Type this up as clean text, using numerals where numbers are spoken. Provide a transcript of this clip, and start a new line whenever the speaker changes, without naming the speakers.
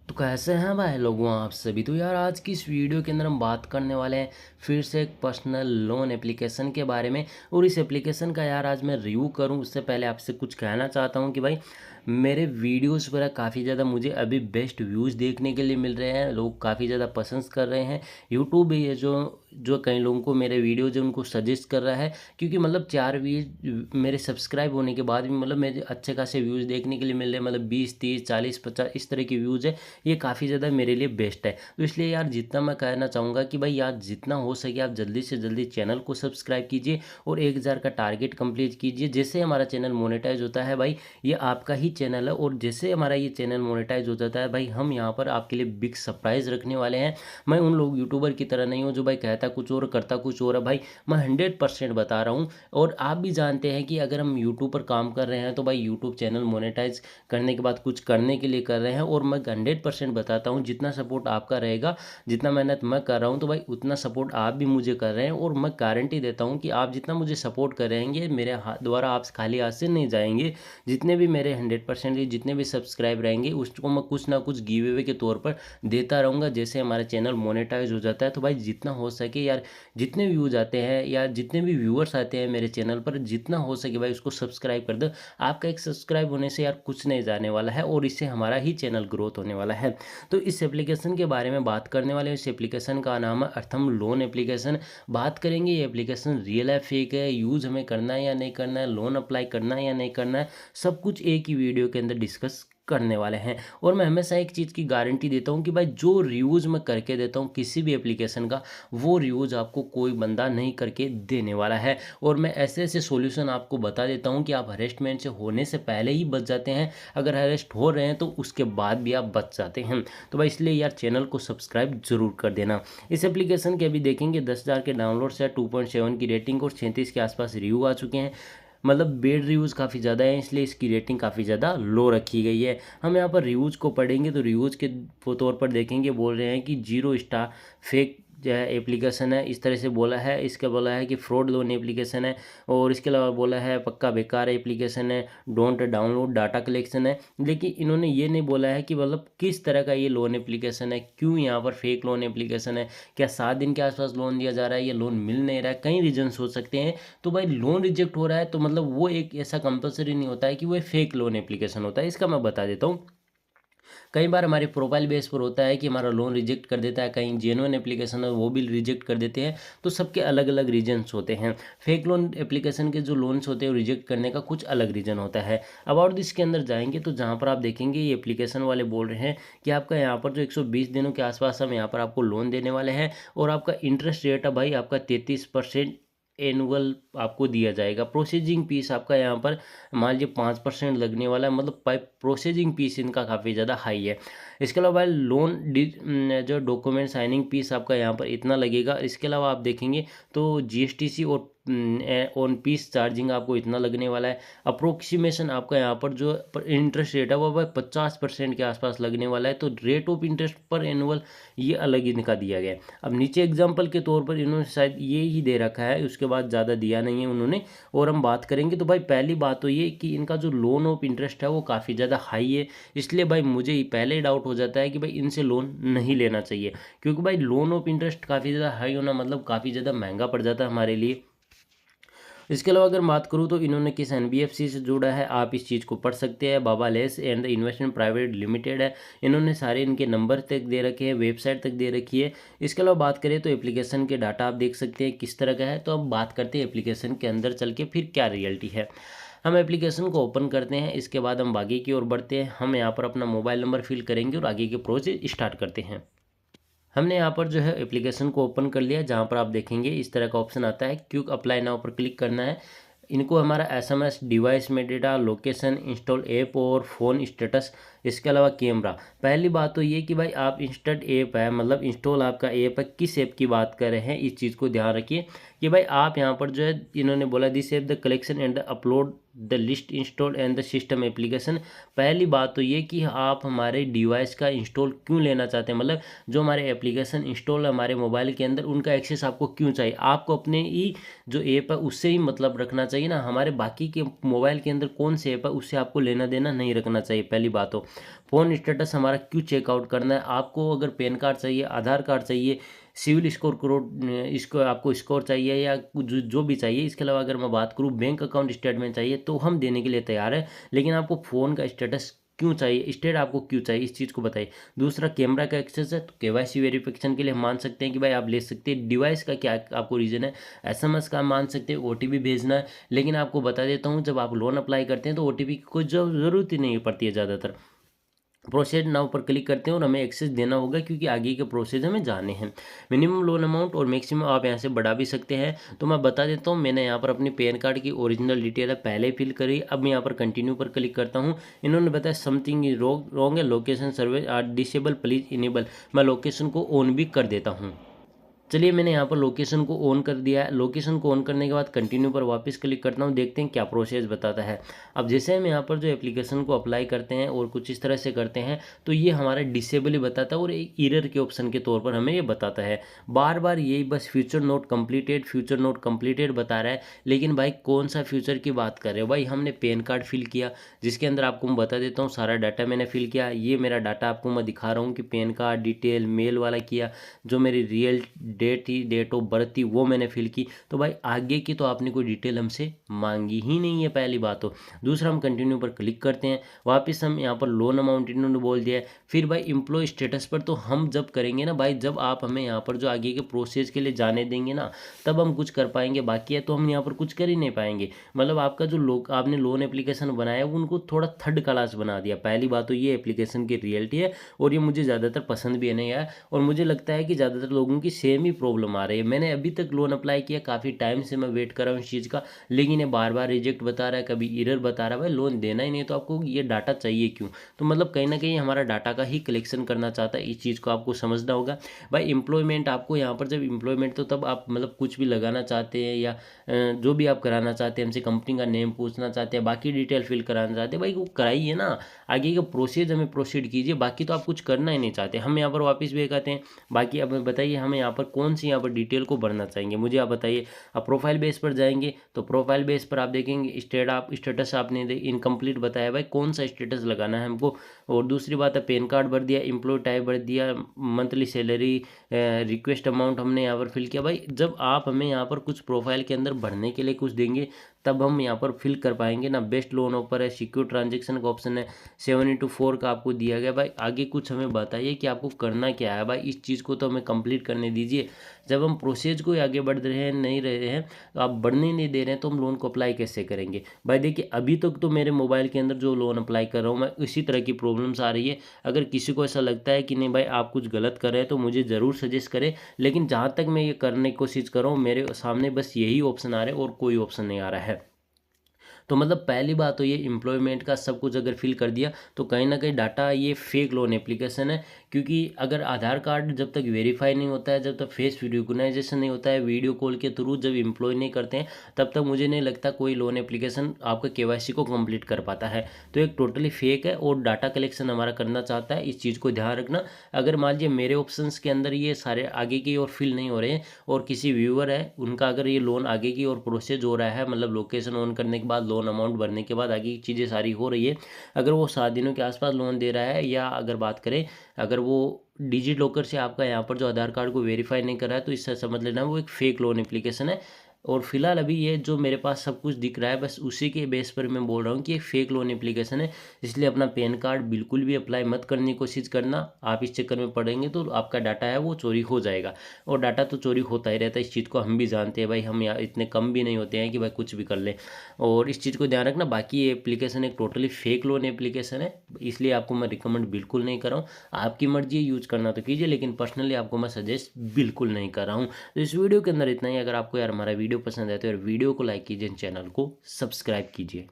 तो कैसे हैं भाई लोगों आप सभी। तो यार आज की इस वीडियो के अंदर हम बात करने वाले हैं फिर से एक पर्सनल लोन एप्लीकेशन के बारे में। और इस एप्लीकेशन का यार आज मैं रिव्यू करूं उससे पहले आपसे कुछ कहना चाहता हूं कि भाई मेरे वीडियोस पर काफ़ी ज़्यादा मुझे अभी बेस्ट व्यूज़ देखने के लिए मिल रहे हैं, लोग काफ़ी ज़्यादा पसंद कर रहे हैं। यूट्यूब भी है जो जो कई लोगों को मेरे वीडियो जो उनको सजेस्ट कर रहा है, क्योंकि मतलब 4 व्यूज मेरे सब्सक्राइब होने के बाद भी मतलब मेरे अच्छे खासे व्यूज़ देखने के लिए मिल रहे हैं, मतलब 20 30 40 50 इस तरह की व्यूज़ है। ये काफ़ी ज़्यादा मेरे लिए बेस्ट है। तो इसलिए यार जितना मैं कहना चाहूँगा कि भाई यार जितना हो सके आप जल्दी से जल्दी चैनल को सब्सक्राइब कीजिए और 1000 का टारगेट कंप्लीट कीजिए, जैसे हमारा चैनल मोनेटाइज होता है भाई। ये आपका ही चैनल है और जैसे हमारा ये चैनल मोनेटाइज हो जाता है भाई, हम यहाँ पर आपके लिए बिग सरप्राइज़ रखने वाले हैं। मैं उन लोग यूट्यूबर की तरह नहीं हूँ जो भाई कहता कुछ और करता कुछ और है भाई। मैं 100% बता रहा हूँ। और आप भी जानते हैं कि अगर हम यूट्यूब पर काम कर रहे हैं तो भाई यूट्यूब चैनल मोनेटाइज करने के बाद कुछ करने के लिए कर रहे हैं। और मैं 100% बताता हूँ, जितना सपोर्ट आपका रहेगा, जितना मेहनत मैं कर रहा हूँ तो भाई उतना सपोर्ट आप भी मुझे कर रहे हैं। और मैं गारंटी देता हूँ कि आप जितना मुझे सपोर्ट करेंगे मेरे हाथ द्वारा आप खाली हाथ से नहीं जाएंगे। जितने भी मेरे 100% जितने भी सब्सक्राइब रहेंगे उसको मैं कुछ ना कुछ गिव अवे के तौर पर देता रहूँगा, जैसे हमारा चैनल मोनेटाइज हो जाता है। तो भाई जितना हो सके यार, जितने व्यूज आते हैं या जितने भी व्यूअर्स आते हैं मेरे चैनल पर, जितना हो सके भाई उसको सब्सक्राइब कर दो। आपका एक सब्सक्राइब होने से यार कुछ नहीं जाने वाला है और इससे हमारा ही चैनल ग्रोथ होने वाला है। तो इस एप्लीकेशन के बारे में बात करने वाले हैं। इस एप्लीकेशन का नाम है अर्थम लोन एप्लीकेशन। बात करेंगे ये एप्लीकेशन रियल है फेक है, यूज़ हमें करना है या नहीं करना है, लोन अप्लाई करना है या नहीं करना है, सब कुछ एक ही वीडियो के अंदर डिस्कस करने वाले हैं। और मैं हमेशा एक चीज़ की गारंटी देता हूँ कि भाई जो रिव्यूज़ मैं करके देता हूँ किसी भी एप्लीकेशन का, वो रिव्यूज़ आपको कोई बंदा नहीं करके देने वाला है। और मैं ऐसे ऐसे सॉल्यूशन आपको बता देता हूँ कि आप हरेसमेंट से होने से पहले ही बच जाते हैं, अगर हरेस्ट हो रहे हैं तो उसके बाद भी आप बच जाते हैं। तो भाई इसलिए यार चैनल को सब्सक्राइब जरूर कर देना। इस एप्लीकेशन के अभी देखेंगे 10,000 के डाउनलोड्स है, 2.7 की रेटिंग और 37 के आसपास रिव्यू आ चुके हैं। मतलब बेड रिव्यूज़ काफ़ी ज़्यादा है, इसलिए इसकी रेटिंग काफ़ी ज़्यादा लो रखी गई है। हम यहाँ पर रिव्यूज़ को पढ़ेंगे तो रिव्यूज़ के तौर पर देखेंगे, बोल रहे हैं कि 0 स्टार, फेक जो है एप्लीकेशन है, इस तरह से बोला है। इसका बोला है कि फ्रॉड लोन एप्लीकेशन है। और इसके अलावा बोला है पक्का बेकार एप्लीकेशन है, डोंट डाउनलोड, डाटा कलेक्शन है। लेकिन इन्होंने ये नहीं बोला है कि मतलब किस तरह का ये लोन एप्लीकेशन है, क्यों यहाँ पर फेक लोन एप्लीकेशन है, क्या 7 दिन के आसपास लोन दिया जा रहा है या लोन मिल नहीं रहा है, कई रीजन्स हो सकते हैं। तो भाई लोन रिजेक्ट हो रहा है तो मतलब वो एक ऐसा कंपलसरी नहीं होता है कि वो फेक लोन एप्लीकेशन होता है, इसका मैं बता देता हूँ। कई बार हमारे प्रोफाइल बेस पर होता है कि हमारा लोन रिजेक्ट कर देता है, कहीं जेन्युइन एप्लीकेशन है वो भी रिजेक्ट कर देते हैं। तो सबके अलग अलग रीजन्स होते हैं। फेक लोन एप्लीकेशन के जो लोन्स होते हैं वो रिजेक्ट करने का कुछ अलग रीज़न होता है। अबाउट दिस के अंदर जाएंगे तो जहाँ पर आप देखेंगे ये एप्लीकेशन वाले बोल रहे हैं कि आपका यहाँ पर जो 120 दिनों के आसपास हम यहाँ पर आपको लोन देने वाले हैं। और आपका इंटरेस्ट रेट है भाई आपका 33% एनुअल आपको दिया जाएगा। प्रोसेसिंग फीस आपका यहाँ पर मान लीजिए 5% लगने वाला है, मतलब प्रोसेसिंग फीस इनका काफ़ी ज़्यादा हाई है। इसके अलावा लोन जो डॉक्यूमेंट साइनिंग फीस आपका यहाँ पर इतना लगेगा। इसके अलावा आप देखेंगे तो जीएसटीसी और ऑन पीस चार्जिंग आपको इतना लगने वाला है। अप्रोक्सीमेशन आपका यहाँ पर जो इंटरेस्ट रेट है वो भाई 50% के आसपास लगने वाला है। तो रेट ऑफ इंटरेस्ट पर एनुअल ये अलग इनका दिया गया है। अब नीचे एग्जांपल के तौर पर इन्होंने शायद ये ही दे रखा है, उसके बाद ज़्यादा दिया नहीं है उन्होंने। और हम बात करेंगे तो भाई पहली बात तो ये कि इनका जो लोन ऑफ इंटरेस्ट है वो काफ़ी ज़्यादा हाई है। इसलिए भाई मुझे ही पहले ही डाउट हो जाता है कि भाई इनसे लोन नहीं लेना चाहिए, क्योंकि भाई लोन ऑफ इंटरेस्ट काफ़ी ज़्यादा हाई होना मतलब काफ़ी ज़्यादा महंगा पड़ जाता है हमारे लिए। इसके अलावा अगर बात करूँ तो इन्होंने किस एनबीएफसी से जोड़ा है आप इस चीज़ को पढ़ सकते हैं। Baba lease and investment private limited है। इन्होंने सारे इनके नंबर तक दे रखे हैं, वेबसाइट तक दे रखी है। इसके अलावा बात करें तो एप्लीकेशन के डाटा आप देख सकते हैं किस तरह का है। तो अब बात करते हैं एप्लीकेशन के अंदर चल के फिर क्या रियलिटी है। हम एप्लीकेशन को ओपन करते हैं, इसके बाद हम आगे की ओर बढ़ते हैं। हम यहाँ पर अपना मोबाइल नंबर फिल करेंगे और आगे के प्रोसेस स्टार्ट करते हैं। हमने यहाँ पर जो है एप्लीकेशन को ओपन कर लिया, जहाँ पर आप देखेंगे इस तरह का ऑप्शन आता है, क्विक अप्लाई नाउ पर क्लिक करना है। इनको हमारा एसएमएस, डिवाइस में डेटा, लोकेशन, इंस्टॉल ऐप और फ़ोन स्टेटस, इसके अलावा कैमरा। पहली बात तो ये कि भाई आप इंस्टॉल ऐप है, मतलब इंस्टॉल आपका ऐप है, किस ऐप की बात कर रहे हैं इस चीज़ को ध्यान रखिए कि भाई आप यहाँ पर जो है इन्होंने बोला this app the collection and the upload the list install and the system application. पहली बात तो ये कि आप हमारे डिवाइस का इंस्टॉल क्यों लेना चाहते हैं, मतलब जो हमारे एप्लीकेशन इंस्टॉल है हमारे मोबाइल के अंदर उनका एक्सेस आपको क्यों चाहिए। आपको अपने ही जो ऐप है उससे ही मतलब रखना चाहिए ना, हमारे बाकी के मोबाइल के अंदर कौन से ऐप है उससे आपको लेना देना नहीं रखना चाहिए, पहली बात हो। फ़ोन स्टेटस हमारा क्यों चेकआउट करना है। आपको अगर पैन कार्ड चाहिए, आधार कार्ड चाहिए, सिविल स्कोर इसको आपको स्कोर चाहिए या कुछ जो भी चाहिए, इसके अलावा अगर मैं बात करूँ बैंक अकाउंट स्टेटमेंट चाहिए तो हम देने के लिए तैयार है। लेकिन आपको फ़ोन का स्टेटस क्यों चाहिए, स्टेट आपको क्यों चाहिए, इस चीज़ को बताइए। दूसरा कैमरा का एक्सेस है, तो केवाईसी वेरिफिकेशन के लिए हम मान सकते हैं कि भाई आप ले सकते हैं। डिवाइस का क्या आपको रीज़न है, एसएमएस का मान सकते हैं, ओटीपी भेजना है। लेकिन आपको बता देता हूँ, जब आप लोन अप्लाई करते हैं तो ओटीपी की कोई ज़रूरत ही नहीं पड़ती है ज़्यादातर। प्रोसीड नाउ पर क्लिक करते हैं और हमें एक्सेस देना होगा, क्योंकि आगे के प्रोसेस हमें जाने हैं। मिनिमम लोन अमाउंट और मैक्सिमम आप यहाँ से बढ़ा भी सकते हैं। तो मैं बता देता हूँ, मैंने यहाँ पर अपनी पैन कार्ड की ओरिजिनल डिटेल है पहले फिल करी। अब मैं यहाँ पर कंटिन्यू पर क्लिक करता हूँ। इन्होंने बताया समथिंग इज रॉन्ग है, location service are disable, please enable. मैं लोकेशन को ऑन भी कर देता हूँ। चलिए मैंने यहाँ पर लोकेशन को ऑन कर दिया है। लोकेशन को ऑन करने के बाद कंटिन्यू पर वापस क्लिक करता हूँ, देखते हैं क्या प्रोसेस बताता है। अब जैसे हम यहाँ पर जो एप्लीकेशन को अप्लाई करते हैं और कुछ इस तरह से करते हैं, तो ये हमारा डिसेबल ही बताता है और एक एरर के ऑप्शन के तौर पर हमें ये बताता है। बार बार यही बस future note completed, future note completed बता रहा है। लेकिन भाई कौन सा फ्यूचर की बात कर रहे हो भाई। हमने पैन कार्ड फिल किया, जिसके अंदर आपको मैं बता देता हूँ सारा डाटा मैंने फिल किया। ये मेरा डाटा आपको मैं दिखा रहा हूँ कि पैन कार्ड डिटेल मेल वाला किया, जो मेरी रियल डेट थी, डेट ऑफ बर्थ थी, वो मैंने फिल की। तो भाई आगे की तो आपने कोई डिटेल हमसे मांगी ही नहीं है, पहली बात तो। दूसरा हम कंटिन्यू पर क्लिक करते हैं, वापस हम यहाँ पर लोन अमाउंट इन्होंने बोल दिया है। फिर भाई एम्प्लॉय स्टेटस पर तो हम जब करेंगे ना भाई, जब आप हमें यहाँ पर जो आगे के प्रोसेस के लिए जाने देंगे ना, तब हम कुछ कर पाएंगे। बाकी है तो हम यहाँ पर कुछ कर ही नहीं पाएंगे। मतलब आपका जो आपने लोन एप्लीकेशन बनाया है, उनको थोड़ा थर्ड क्लास बना दिया। पहली बात तो ये एप्लीकेशन की रियलिटी है और ये मुझे ज़्यादातर पसंद भी नहीं आया। और मुझे लगता है कि ज़्यादातर लोगों की सेम ही प्रॉब्लम आ रही है। मैंने अभी तक लोन अप्लाई किया, काफ़ी टाइम से मैं वेट कर रहा हूँ इस चीज़ का, लेकिन ये बार बार रिजेक्ट बता रहा है, कभी एरर बता रहा है। भाई लोन देना ही नहीं तो आपको ये डाटा चाहिए क्यों। तो मतलब कहीं ना कहीं हमारा डाटा का ही कलेक्शन करना चाहता है, इस चीज़ को आपको समझना होगा। भाई एम्प्लॉयमेंट आपको यहाँ पर जब एम्प्लॉयमेंट, तो तब आप मतलब कुछ भी लगाना चाहते हैं या जो भी आप कराना चाहते हैं, हमसे कंपनी का नेम पूछना चाहते हैं, बाकी डिटेल फिल कराना चाहते हैं, भाई वो कराइए ना। आगे का प्रोसेस हमें प्रोसीड कीजिए, बाकी तो आप कुछ करना ही नहीं चाहते। हम यहाँ पर वापस भी कहते हैं। बाकी अब बताइए हमें यहाँ पर कौन सी यहाँ पर डिटेल को भरना चाहेंगे, मुझे आप बताइए। आप प्रोफाइल बेस पर जाएंगे तो प्रोफाइल बेस पर आप देखेंगे स्टेटस आपने इनकम्प्लीट बताया, भाई कौन सा स्टेटस लगाना है हमको। और दूसरी बात है पैन कार्ड भर दिया, एम्प्लॉय टाइप भर दिया, मंथली सैलरी, रिक्वेस्ट अमाउंट हमने यहाँ पर फिल किया। भाई जब आप हमें यहाँ पर कुछ प्रोफाइल के अंदर भरने के लिए कुछ देंगे, तब हम यहाँ पर फिल कर पाएंगे ना। बेस्ट लोन ऑफर है, सिक्योर ट्रांजेक्शन का ऑप्शन है, 7x4 का आपको दिया गया। भाई आगे कुछ हमें बताइए कि आपको करना क्या है। भाई इस चीज़ को तो हमें कंप्लीट करने दीजिए। जब हम प्रोसेस को आगे बढ़ रहे हैं नहीं रहे हैं, तो आप बढ़ने नहीं दे रहे हैं, तो हम लोन को अप्लाई कैसे करेंगे। भाई देखिए अभी तक तो मेरे मोबाइल के अंदर जो लोन अप्लाई कर रहा हूँ मैं, इसी तरह की प्रॉब्लम्स आ रही है। अगर किसी को ऐसा लगता है कि नहीं भाई आप कुछ गलत कर रहे हैं, तो मुझे ज़रूर सजेस्ट करें। लेकिन जहाँ तक मैं ये करने की कोशिश कर रहा हूँ, मेरे सामने बस यही ऑप्शन आ रहे हैं और कोई ऑप्शन नहीं आ रहा है। तो मतलब पहली बात तो ये एम्प्लॉयमेंट का सब कुछ अगर फिल कर दिया, तो कहीं ना कहीं डाटा ये फेक लोन एप्लीकेशन है। क्योंकि अगर आधार कार्ड जब तक वेरीफाई नहीं होता है, जब तक फेस रिकॉग्नाइजेशन नहीं होता है, वीडियो कॉल के थ्रू जब एम्प्लॉय नहीं करते हैं, तब तक मुझे नहीं लगता कोई लोन एप्लीकेशन आपका केवाईसी को कंप्लीट कर पाता है। तो एक टोटली फेक है और डाटा कलेक्शन हमारा करना चाहता है, इस चीज़ को ध्यान रखना। अगर मान लीजिए मेरे ऑप्शंस के अंदर ये सारे आगे की और फिल नहीं हो रहे हैं, और किसी व्यूअर है उनका अगर ये लोन आगे की और प्रोसेस हो रहा है, मतलब लोकेशन ऑन करने के बाद, लोन अमाउंट भरने के बाद आगे की चीज़ें सारी हो रही है, अगर वो 7 दिनों के आसपास लोन दे रहा है, या अगर बात करें अगर वो डिजी लॉकर से आपका यहाँ पर जो आधार कार्ड को वेरीफाई नहीं कर रहा है, तो इससे समझ लेना वो एक फेक लोन एप्लीकेशन है। और फिलहाल अभी ये जो मेरे पास सब कुछ दिख रहा है, बस उसी के बेस पर मैं बोल रहा हूँ कि एक फेक लोन एप्लीकेशन है। इसलिए अपना पैन कार्ड बिल्कुल भी अप्लाई मत करने की कोशिश करना। आप इस चक्कर में पड़ेंगे तो आपका डाटा है वो चोरी हो जाएगा। और डाटा तो चोरी होता ही रहता है, इस चीज़ को हम भी जानते हैं भाई। हम यहाँ इतने कम भी नहीं होते हैं कि भाई कुछ भी कर लें। और इस चीज़ को ध्यान रखना। बाकी ये एप्लीकेशन एक टोटली फेक लोन एप्लीकेशन है, इसलिए आपको मैं रिकमेंड बिल्कुल नहीं कर रहा हूँ। आपकी मर्जी है यूज करना तो कीजिए, लेकिन पर्सनली आपको मैं सजेस्ट बिल्कुल नहीं कर रहा हूँ। तो इस वीडियो के अंदर इतना ही। अगर आपको यार हमारा वीडियो पसंद है तो यार वीडियो को लाइक कीजिए, चैनल को सब्सक्राइब कीजिए।